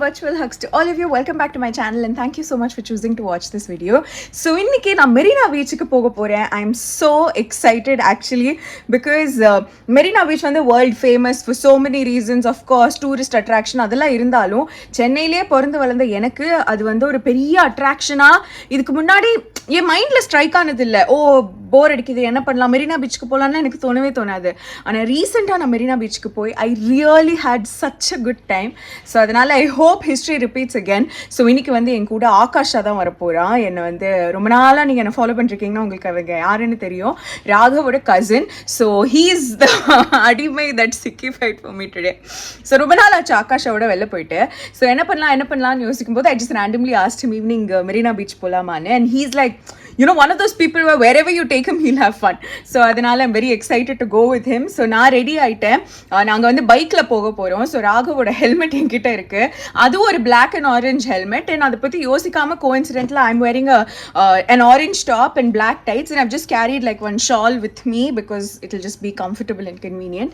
virtual hugs to all of you. Welcome back to my channel and thank you so much for choosing to watch this video. So இன்னைக்கு நான் மெரினா பீச்சுக்கு போக போறேன். I am so excited actually because Marina beach வந்து world famous for so many reasons. Of course tourist attraction அதெல்லாம் இருந்தாலும் சென்னையிலே பிறந்து வளர்ந்த எனக்கு அது வந்து ஒரு பெரிய அட்ராக்ஷனா இதுக்கு முன்னாடி என் மைண்டில் ஸ்ட்ரைக் ஆனது இல்லை. ஓ போர் அடிக்குது என்ன பண்ணலாம் மெரினா பீச்சுக்கு போகலான்னு எனக்கு தோணவே தோணாது. ஆனால் ரீசெண்டாக நான் மெரினா பீச்சுக்கு போய் I really had such a good time. So அதனால் I hope history repeats again. So இன்னைக்கு வந்து என் கூட ஆகாஷா தான் வரப்போகிறான். என்னை வந்து ரொம்ப நாளாக நீங்கள் என்ன ஃபாலோ பண்ணிருக்கீங்கன்னா உங்களுக்கு அவங்க யாருன்னு தெரியும். ராகவோட cousin. So he is the அடிமை that sacrificed for me today. So ரொம்ப நாள் ஆச்சு ஆகாஷாவோட வெளில போயிட்டு. ஸோ என்ன பண்ணலாம்னு யோசிக்கும் போது I just randomly asked him evening Marina beach போகலாமான்னு. And he is like one of those people where wherever you take him he'll have fun. So அதனால I'm very excited to go with him. So நான் ready ஆயிட்டேன். நாங்கள் வந்து பைக்கில் போக போகிறோம். So ராகவோட helmet என்கிட்ட இருக்கு. அது ஒரு black and orange helmet. And அதை பற்றி யோசிக்காமல் coincidentally I'm wearing an orange top and black tights and I've just carried like one shawl with me because it'll just be comfortable and convenient.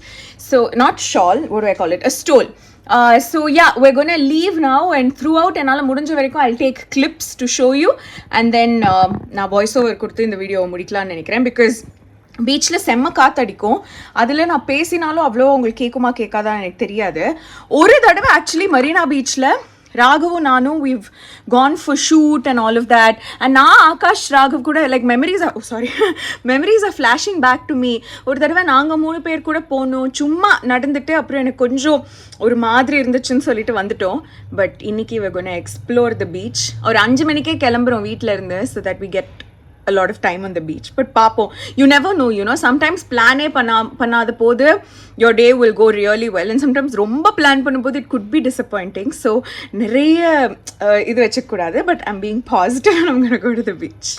So not shawl, what do I call it? A stole. So yeah, we're gonna leave now and throughout என்னால் முடிஞ்ச வரைக்கும் I'll take clips to show you and then நான் voice over கொடுத்து இந்த வீடியோவை முடிக்கலாம்னு நினைக்கிறேன். Because பீச்சில் செம்ம காற்றடிக்கும். அதில் நான் பேசினாலும் அவ்வளோ உங்களுக்கு கேட்குமா கேட்காதான் எனக்கு தெரியாது. ஒரு தடவை ஆக்சுவலி மெரினா பீச்சில் ராகவும் நானும் we've gone for shoot and all of that. And நான் ஆகாஷ் ராகவ் கூட like memories are flashing back to me. ஒரு தடவை நாங்கள் 3 பேர் கூட போனோம். சும்மா நடந்துட்டு அப்புறம் எனக்கு கொஞ்சம் ஒரு மாதிரி இருந்துச்சுன்னு சொல்லிட்டு வந்துட்டோம். பட் இன்னைக்கு we're gonna explore the beach. ஒரு 5 மணிக்கே கிளம்புறோம் வீட்டில் இருந்து so that we get a lot of time on the beach. But papo, you never know, sometimes plan பண்ணாத போது your day will go really well and sometimes ரொம்ப plan பண்ணும்போது it could be disappointing. So நிறைய இது வச்சுக்க கூடாது. But I'm being positive and I'm going to go to the beach.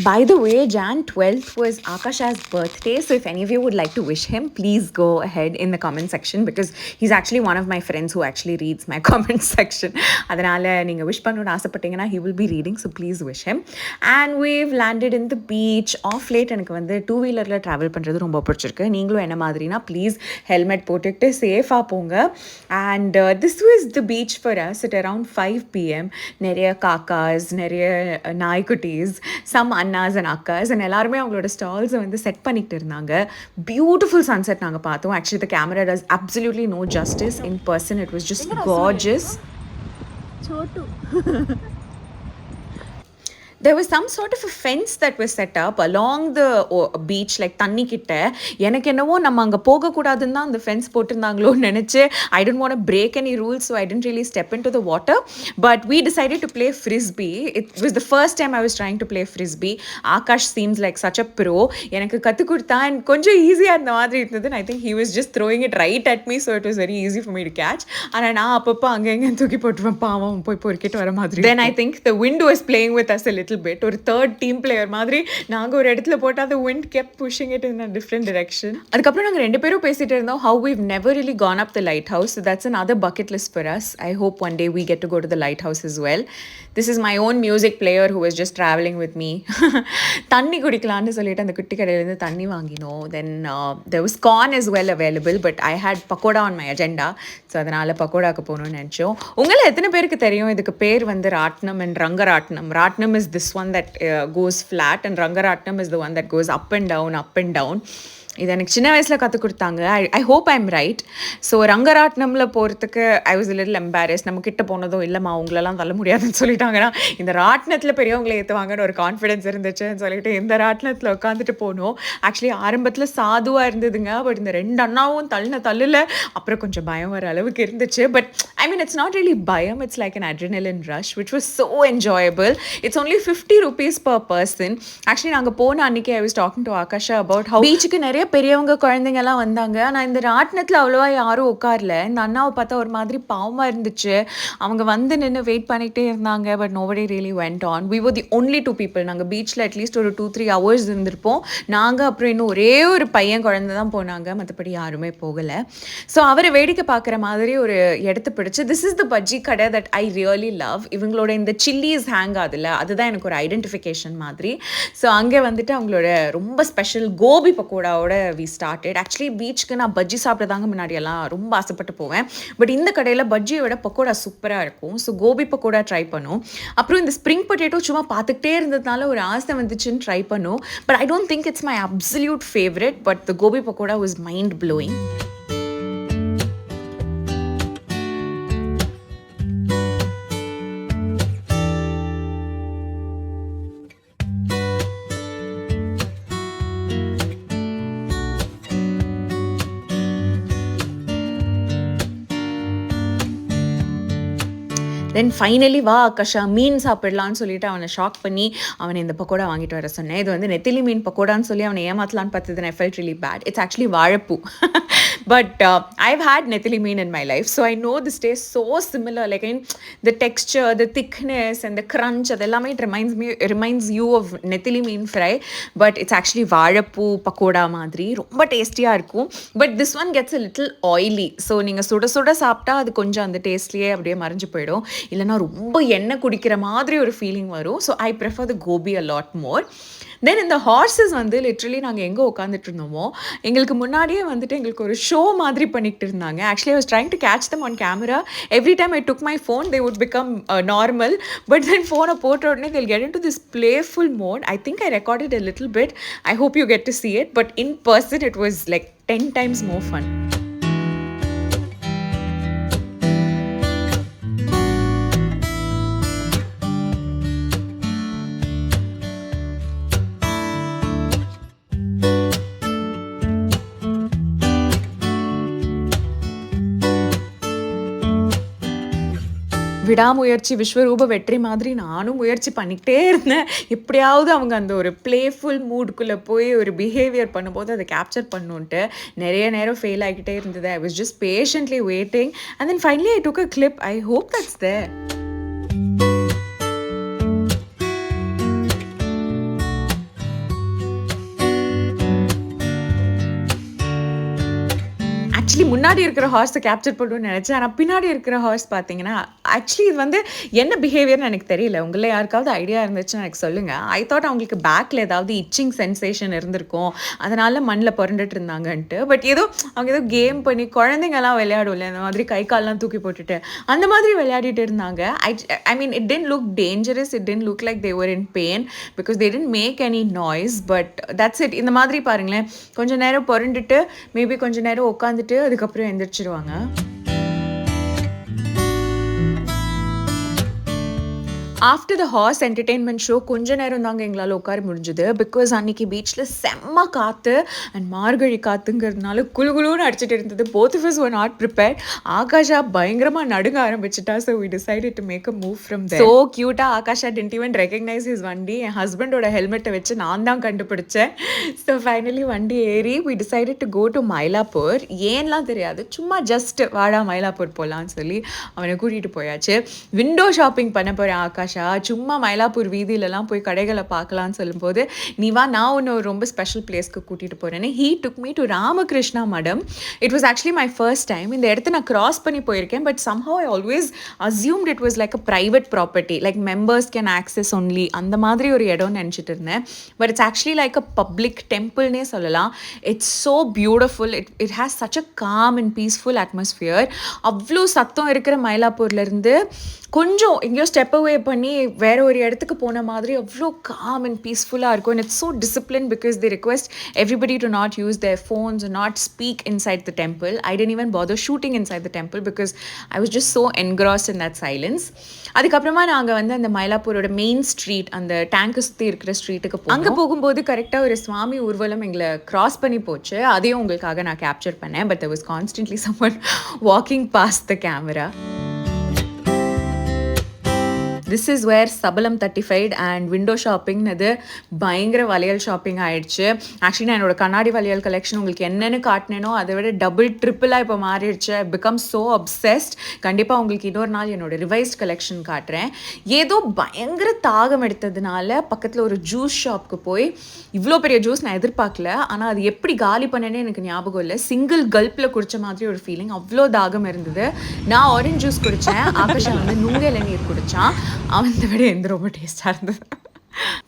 By the way, Jan 12th was Akasha's birthday. So if any of you would like to wish him, please go ahead in the comment section because he's actually one of my friends who actually reads my comment section. Adanal neenga wish pannonu aasapatteenga he will be reading, so please wish him. And we've landed in the beach. Off late enakku vandu two wheeler la travel pandrathu romba pidichirukku. Neengalo enna maadrina please helmet potittu safe ah ponga. And this was the beach for us at around 5 pm. Neriya kakas, neriya naikutis, some அண்ணாஸ் and அக்காஸ் and எல்லாருமே அவங்களோட ஸ்டால்ஸை வந்து set பண்ணிகிட்டு இருந்தாங்க. Beautiful sunset நாங்கள் பார்த்தோம். Actually the camera does absolutely no justice. In person it was just gorgeous. There was some sort of a fence that was set up along the beach, like தண்ணி கிட்ட. எனக்கு என்னவோ நம்ம அங்கே போகக்கூடாதுன்னு தான் அந்த ஃபென்ஸ் போட்டிருந்தாங்களோன்னு நினச்சி I didn't want to break any rules, so I didn't really step into the water. But we decided to play frisbee. It was the first time I was trying to play frisbee. Akash seems like such a pro. எனக்கு கற்றுக் கொடுத்தா and கொஞ்சம் ஈஸியாக இருந்த மாதிரி இருந்தது. I think he was just throwing it right at me, so it was very easy for me to catch. ஆனால் நான் அப்பப்போ அங்கே எங்கே தூக்கி போட்டுருவேன், பாவம் போய் பொறுக்கிட்டு வர மாதிரி. Then I think the wind was playing with us a little bit. ஒரு third team player மாதிரி நாங்கள் ஒரு இடத்துல போட்டால் the wind kept pushing it in a different direction. அதுக்கப்புறம் நாங்கள் 2 பேரும் பேசிட்டு இருந்தோம் how we've never really gone up the lighthouse. So that's another bucket list for us. I hope one day we get to go to the lighthouse as well. This is my own music player who was just traveling with me. தண்ணி குடிக்கலான்னு சொல்லிட்டு அந்த குட்டி கடையிலேருந்து தண்ணி வாங்கினோம். Then there was corn as well available, but I had pakoda on my agenda. So அதனால் பக்கோடாக்கு போகணும்னு நினச்சோம். உங்களை எத்தனை பேருக்கு தெரியும் இதுக்கு பேர் வந்து ராட்னம் and ரங்கராட்னம். ராட்னம் is this one that goes flat and Rangaratnam is the one that goes up and down. இது எனக்கு சின்ன வயசில் கற்றுக் கொடுத்தாங்க. I hope I am right. So ரங்கராட்னமில் போகிறதுக்கு ஐ வாஸ் லிட்டில் எம்பாரஸ். நம்ம கிட்ட போனதும் இல்லைம்மா உங்களெல்லாம் தள்ள முடியாதுன்னு சொல்லிட்டாங்கன்னா இந்த ராட்னத்தில் பெரியவங்களை ஏற்றுவாங்கன்னு ஒரு கான்ஃபிடென்ஸ் இருந்துச்சுன்னு சொல்லிட்டு இந்த ராட்னத்தில் உட்காந்துட்டு போனோம். ஆக்சுவலி ஆரம்பத்தில் சாதுவாக இருந்ததுங்க. பட் இந்த 2 அண்ணாவும் தள்ளில் அப்புறம் கொஞ்சம் பயம் வர அளவுக்கு இருந்துச்சு. But I mean it's not really பயம், it's like an adrenaline rush which was so enjoyable. It's only 50 rupees per person. Actually நாங்கள் போன அன்றைக்கி I was talking to Akasha about how பீச்சுக்கு நிறைய நிறைய பெரியவங்க குழந்தைங்கலாம் வந்தாங்க. ஆனா இந்த ராட்டினத்தில அவ்வளவா யாரும் உட்காரல. இந்த அண்ணாவ பார்த்தா ஒரு மாதிரி பாவமா இருந்துச்சு. அவங்க வந்து நின்னு வெயிட் பண்ணிக்கிட்டே இருந்தாங்க. But nobody really went on. We were the only 2 people. நாங்க பீச்ல அட்லீஸ்ட் ஒரு 2, 3 ஹவர்ஸ் இருந்திருப்போம். நாங்க அப்புறம் இன்னும் ஒரே ஒரு பையன் குழந்தை தான் போனாங்க. மத்தபடி யாருமே போகல. ஸோ அவர வேடிக்கை பார்க்குற மாதிரி ஒரு இடத்த பிடிச்சு, திஸ் இஸ் த பஜ்ஜி கடை தட் ஐ ரியலி லவ். இவங்களோட இந்த சில்லிஸ் ஹேங் ஆகுதுல்ல, அதுதான் எனக்கு ஒரு ஐடென்டிஃபிகேஷன் மாதிரி. ஸோ அங்கே வந்துட்டு அவங்களோட ரொம்ப ஸ்பெஷல் கோபி பக்கோடாவோட வி ஸ்டார்டட். ஆக்சுவலி பீச்சுக்கு நான் பஜ்ஜி சாப்பிட்றதாங்க முன்னாடியெல்லாம் ரொம்ப ஆசைப்பட்டு போவேன். பட் இந்த கடையில் பஜ்ஜியை விட பக்கோடா சூப்பராக இருக்கும். ஸோ கோபி பக்கோடா ட்ரை பண்ணோம். அப்புறம் இந்த ஸ்ப்ரிங் பொட்டேட்டோ சும்மா பார்த்துக்கிட்டே இருந்ததுனால ஒரு ஆசை வந்துச்சுன்னு ட்ரை பண்ணோம். But I don't think it's my absolute favourite. But the gobi pakoda was mind blowing. Then finally வா ஆகாஷா மீன் சாப்பிடலான்னு சொல்லிட்டு அவனை ஷாக் பண்ணி அவனை இந்த பக்கோடா வாங்கிட்டு வர சொன்னேன். இது வந்து நெத்திலி மீன் பக்கோடான்னு சொல்லி அவனை ஏமாத்தலான்னு பார்த்தது I felt really bad. It's actually வாழைப்பூ. பட் ஐவ் ஹேட் நெத்திலி மீன் in my life. So I know this taste so similar. Like in the texture, the thickness and the crunch, அது எல்லாமே இட் ரிமைண்ட்ஸ் யூ ஆஃப் நெத்திலி மீன் fry. But it's actually வாழைப்பூ பக்கோடா மாதிரி ரொம்ப டேஸ்டியாக இருக்கும். But this one gets a little oily. So நீங்கள் சுட சுட சாப்பிட்டா அது கொஞ்சம் அந்த டேஸ்ட்லேயே அப்படியே மறைஞ்சு போயிடும். இல்லைனா ரொம்ப எண்ணெய் குடிக்கிற மாதிரி ஒரு ஃபீலிங் வரும். So I prefer the gobi a lot more. Then இந்த ஹார்ஸஸ் வந்து லிட்ரலி நாங்கள் எங்கே உட்காந்துட்டு இருந்தோமோ எங்களுக்கு முன்னாடியே வந்துட்டு எங்களுக்கு ஒரு ஷோ மாதிரி பண்ணிக்கிட்டு இருந்தாங்க. Actually I was trying to catch them on camera. Every time I took my phone they would become normal. But then ஃபோனை போட்ட உடனே they'll get into this playful mode. I think I recorded a little bit. I hope you get to see it. But in person it was like 10 times more fun. விடாமுயற்சி விஸ்வரூப வெற்றி மாதிரி நானும் முயற்சி பண்ணிக்கிட்டே இருந்தேன். எப்படியாவது அவங்க அந்த ஒரு பிளேஃபுல் மூடுக்குள்ளே போய் ஒரு பிஹேவியர் பண்ணும்போது அதை கேப்சர் பண்ணுன்ட்டு நிறைய நேரம் ஃபெயில் ஆகிக்கிட்டே இருந்தது. I was just patiently waiting and then finally I took a clip. I hope that's there. Actually முன்னாடி இருக்கிற ஹார்ஸை கேப்சர் பண்ணணும்னு நினச்சேன். ஆனால் பின்னாடி இருக்கிற ஹார்ஸ் பார்த்தீங்கன்னா ஆக்சுவலி இது வந்து என்ன பிஹேவியர்னு எனக்கு தெரியல. உங்களில் யாருக்காவது ஐடியா இருந்துச்சுன்னு எனக்கு சொல்லுங்கள். ஐ தாட் அவங்களுக்கு பேக்கில் ஏதாவது இச்சிங் சென்சேஷன் இருந்திருக்கும், அதனால் மண்ணில் புரண்டுட்டு இருந்தாங்கன்ட்டு. பட் அவங்க ஏதோ கேம் பண்ணி குழந்தைங்கலாம் விளையாடும்ல, இந்த மாதிரி கை கால்லாம் தூக்கி போட்டுட்டு அந்த மாதிரி விளையாடிட்டு இருந்தாங்க. I mean it didn't look dangerous. It didn't look like they were in pain because they didn't make any noise. But that's it. இந்த மாதிரி பாருங்களேன், கொஞ்சம் நேரம் புரண்டுட்டு மேபி கொஞ்சம் நேரம் உட்காந்துட்டு அதுக்கப்புறம் எந்திரிச்சிருவாங்க. After the horse entertainment show கொஞ்ச நேரம் தாங்க எங்களால் உட்கார முடிஞ்சுது. பிகாஸ் அன்றைக்கி பீச்சில் செம்ம காற்று அண்ட் மார்கழி காற்றுங்கிறதுனால குழுகுலுன்னு அடிச்சுட்டு இருந்தது. Both of us were not prepared. ஆகாஷா பயங்கரமாக நடுங்க ஆரம்பிச்சிட்டா. So we decided to make a move from there. So க்யூட்டாக ஆகாஷா டென்ட் ஈவன் ரெகக்னைஸ் ஹிஸ் வண்டி. என் ஹஸ்பண்டோட ஹெல்மெட்டை வச்சு நான் தான் கண்டுபிடிச்சேன். ஸோ ஃபைனலி வண்டி ஏறி we decided to go to Mylapore. ஏன்லாம் தெரியாது, சும்மா ஜஸ்ட் வாடா மயிலாப்பூர் போகலான்னு சொல்லி அவனை கூட்டிகிட்டு போயாச்சு. விண்டோ ஷாப்பிங் பண்ண போகிறேன் ஆகாஷ். சும்மா மயிலாப்பூர் வீதியிலலாம் போய் கடைகளை பார்க்கலான்னு சொல்லும்போது நீ வா நான் ஒன்று ஒரு ரொம்ப ஸ்பெஷல் பிளேஸ்க்கு கூட்டிகிட்டு போகிறேன்னு he took me to Ramakrishna மடம். It was actually my first time. இந்த இடத்த நான் கிராஸ் பண்ணி போயிருக்கேன். But somehow I always assumed it was like a private property, like members can access only, அந்த மாதிரி ஒரு இடம்னு நினச்சிட்டு இருந்தேன். But it's actually like a public டெம்பிள்னே சொல்லலாம். It's so beautiful. It has such a calm and peaceful atmosphere. அவ்வளோ சத்தம் இருக்கிற மயிலாப்பூர்லேருந்து கொஞ்சம் எங்கேயோ ஸ்டெப் அவே பண்ணி வேற ஒரு இடத்துக்கு போன மாதிரி அவ்வளோ காம் அண்ட் பீஸ்ஃபுல்லாக இருக்கும். And it's so discipline because they request everybody to not use their phones and not speak inside the temple. I didn't even bother shooting inside the temple because I was just so engrossed in that silence. அதுக்கப்புறமா நாங்கள் வந்து அந்த மயிலாப்பூரோட main street, அந்த டேங்க்கு சுற்றி இருக்கிற ஸ்ட்ரீட்டுக்கு போனோம். அங்கே போகும்போது கரெக்டாக ஒரு சுவாமி ஊர்வலம் எங்களை கிராஸ் பண்ணி போச்சு. அதையும் உங்களுக்காக நான் கேப்சர் பண்ணேன். But there was constantly someone walking past the camera. This is where சபலம் 35 அண்ட் விண்டோ ஷாப்பிங்னது பயங்கர வளையல் ஷாப்பிங் ஆயிடுச்சு. ஆக்சுவலி நான் என்னோட கண்ணாடி வளையல் கலெக்ஷன் உங்களுக்கு என்னென்னு காட்டினேனோ அதை விட டபுள் ட்ரிப்பிளாக இப்போ மாறிடுச்சு. Become so obsessed. கண்டிப்பாக உங்களுக்கு இன்னொரு நாள் என்னோட ரிவைஸ்ட் கலெக்ஷன் காட்டுறேன். ஏதோ பயங்கர தாகம் எடுத்ததுனால பக்கத்தில் ஒரு ஜூஸ் ஷாப்க்கு போய் இவ்வளோ பெரிய ஜூஸ் நான் எதிர்பார்க்கல. ஆனால் அது எப்படி காலி பண்ணேன்னு எனக்கு ஞாபகம் இல்லை. சிங்கிள் கல்ப்பில் குடித்த மாதிரி ஒரு ஃபீலிங். அவ்வளோ தாகம் இருந்தது. நான் ஆரஞ்ச் ஜூஸ் குடித்தேன். ஆகாஷா வந்து நுங்க இளநீர் குடித்தான். அவன் விட எந்த ரொம்ப டேஸ்ட்டாக இருந்தது.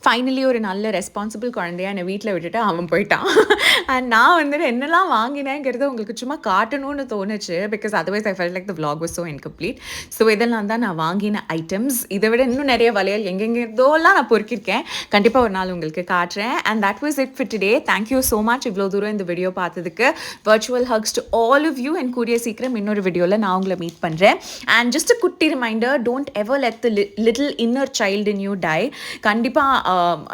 ஃபைனலி ஒரு நல்ல ரெஸ்பான்சிபிள் குழந்தையா என்னை வீட்டில் விட்டுட்டு அவன் போயிட்டான். அண்ட் நான் வந்துட்டு என்னெல்லாம் வாங்கினேங்கிறது உங்களுக்கு சும்மா காட்டணும்னு தோணுச்சு. Because otherwise I felt like the vlog was so incomplete. So இதெல்லாம் தான் நான் வாங்கின ஐட்டம்ஸ். இதை விட இன்னும் நிறைய வளையல் எங்கெங்கேதோலாம் நான் பொறுக்கிருக்கேன். கண்டிப்பாக ஒரு நாள் உங்களுக்கு காட்டுறேன். And that was it for today. Thank you so much இவ்வளோ தூரம் இந்த வீடியோ பார்த்ததுக்கு. Virtual hugs to all of you. And கூடிய சீக்கிரம் இன்னொரு வீடியோவில் நான் உங்களை மீட் பண்ணுறேன். அண்ட் ஜஸ்ட் அ குட்டி reminder, don't ever let the little inner child in you die. கண்டிப்பாக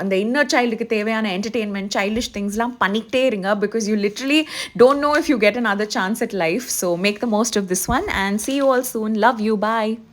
அந்த இன்னர் சைல்டுக்கு தேவையான என்டர்டெயின்மெண்ட் சைல்டிஷ் திங்ஸ்லாம் பண்ணிக்கிட்டே இருங்க. Because you literally don't know if you get another chance at life. So make the most of this one and see you all soon. Love you. Bye.